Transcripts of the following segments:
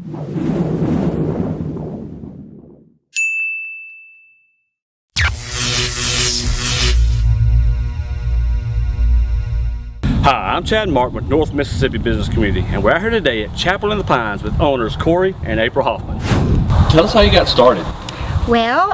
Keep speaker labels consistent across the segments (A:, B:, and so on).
A: Hi, I'm Chad Martin with North Mississippi Business Community, and we're out here today at Chapel in the Pines with owners Corey and April Hoffman. Tell us how you got started.
B: Well,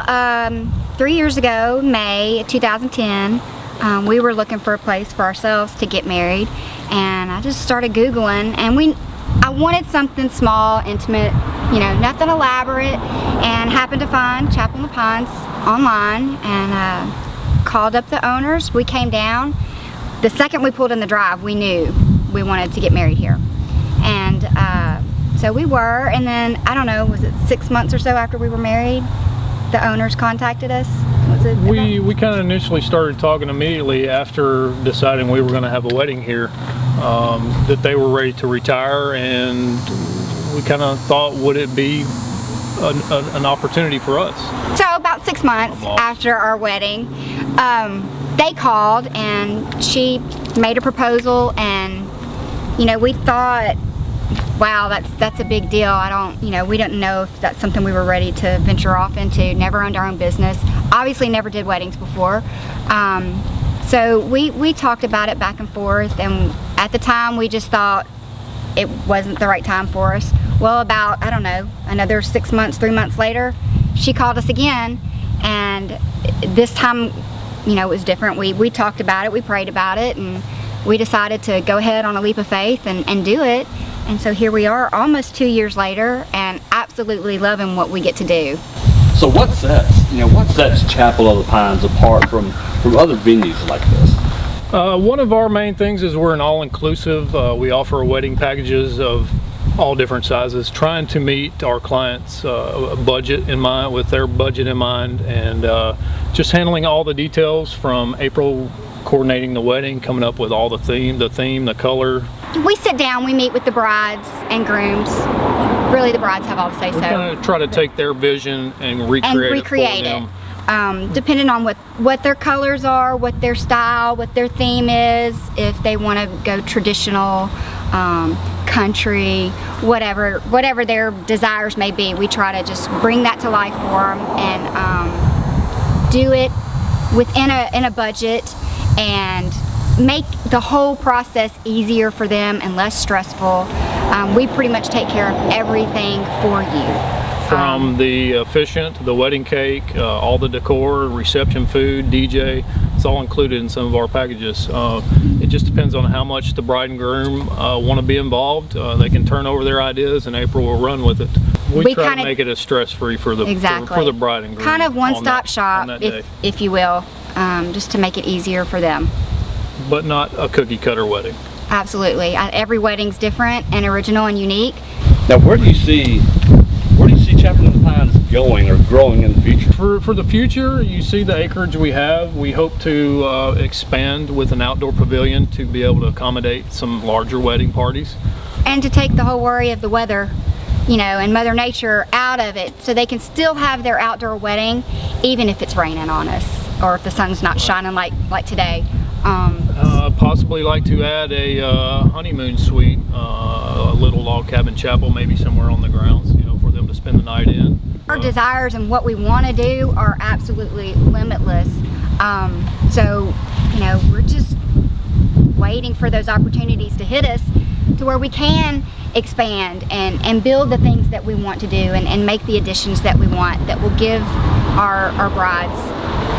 B: 3 years ago, May 2010, we were looking for a place for ourselves to get married, and I just started Googling, and I wanted something small, intimate, you know, nothing elaborate, and happened to find Chapel in the Pines online, and called up the owners. We came down. The second we pulled in the drive, we knew we wanted to get married here. And so we were, and then, I don't know, was it 6 months or so after we were married, the owners contacted us? Was it
C: we kind of initially started talking immediately after deciding we were going to have a wedding here, that they were ready to retire, and we kind of thought, would it be an opportunity for us?
B: So about 6 months after our wedding, they called and she made a proposal, and you know, we thought, wow, that's a big deal. We didn't know if that's something we were ready to venture off into. Never owned our own business, obviously never did weddings before. So we talked about it back and forth, and at the time we just thought it wasn't the right time for us. Well, about, I don't know, another 6 months, 3 months later, she called us again, and this time, you know, it was different. We talked about it, we prayed about it, and we decided to go ahead on a leap of faith and do it. And so here we are almost 2 years later, and absolutely loving what we get to do.
A: So what sets Chapel of the Pines apart from other venues like this?
C: One of our main things is we're an all-inclusive. We offer wedding packages of all different sizes, trying to meet our clients' budget in mind, with their budget in mind, and just handling all the details from April coordinating the wedding, coming up with all the theme, the color.
B: We sit down, we meet with the brides and grooms. Really, the brides have all to say so.
C: We kind of try to take their vision and recreate it for them.
B: Depending on what their colors are, what their style, what their theme is, if they want to go traditional, country, whatever their desires may be, we try to just bring that to life for them and do it within a budget and make the whole process easier for them and less stressful. We pretty much take care of everything for you.
C: From the officiant, the wedding cake, all the decor, reception food, DJ, it's all included in some of our packages. It just depends on how much the bride and groom want to be involved. They can turn over their ideas, and April will run with it. We try to make it as stress-free for the for the bride and groom.
B: Kind of one-stop shop, if you will, just to make it easier for them.
C: But not a cookie-cutter wedding.
B: Absolutely. Every wedding's different and original and unique.
A: Now, where do you see Chapel in the Pines going or growing in the future?
C: For the future, you see the acreage we have. We hope to expand with an outdoor pavilion to be able to accommodate some larger wedding parties.
B: And to take the whole worry of the weather, you know, and Mother Nature out of it, so they can still have their outdoor wedding even if it's raining on us or if the sun's not shining like today.
C: Possibly like to add a honeymoon suite, a little log cabin chapel, maybe somewhere on the grounds, you know, for them to spend the night in.
B: Our desires and what we want to do are absolutely limitless. So, you know, we're just waiting for those opportunities to hit us to where we can expand and build the things that we want to do and make the additions that we want that will give our brides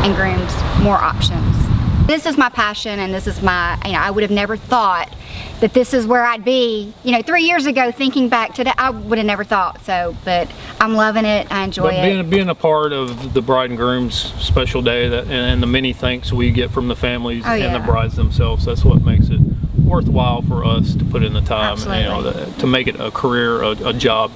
B: and grooms more options. This is my passion, and this is my, you know, I would have never thought that this is where I'd be, you know, 3 years ago. Thinking back to that, I would have never thought so, but I'm loving it. I enjoy it.
C: Being a part of the bride and groom's special day and the many thanks we get from the families and the brides themselves, that's what makes it worthwhile for us to put in the time, you know, to make it a career, a job,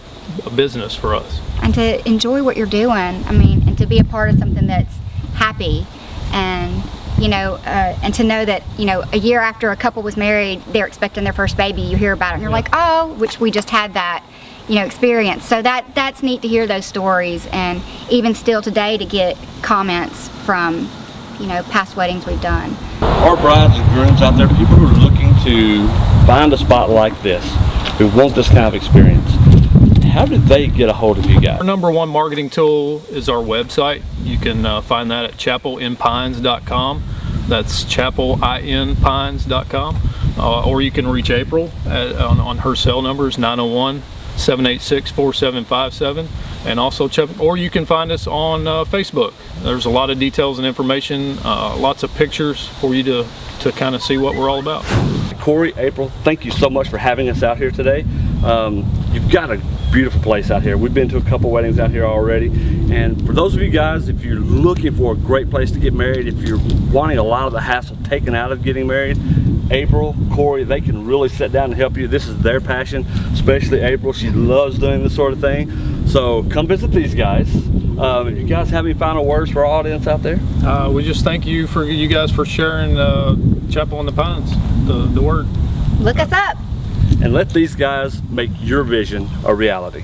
C: a business for us.
B: And to enjoy what you're doing, I mean, and to be a part of something that's happy, and you know, and to know that, you know, a year after a couple was married, they're expecting their first baby, you hear about it and you're like, oh, which we just had that, you know, experience. So that's neat to hear those stories, and even still today to get comments from, you know, past weddings we've done.
A: Our brides and grooms out there, people who are looking to find a spot like this, who want this kind of experience, how do they get a hold of you guys?
C: Our number one marketing tool is our website. You can find that at chapelinpines.com. That's chapelinpines.com. Or you can reach April on her cell numbers 901-786-4757, and also or you can find us on Facebook. There's a lot of details and information, lots of pictures for you to kind of see what we're all about.
A: Corey, April, thank you so much for having us out here today. You've got a beautiful place out here. We've been to a couple weddings out here already, and for those of you guys, if you're looking for a great place to get married, if you're wanting a lot of the hassle taken out of getting married, April, Corey, they can really sit down and help you. This is their passion, especially April. She loves doing this sort of thing. So come visit these guys. You guys have any final words for our audience out there?
C: We just thank you guys for sharing Chapel in the Pines, the word.
B: Look us up.
A: And let these guys make your vision a reality.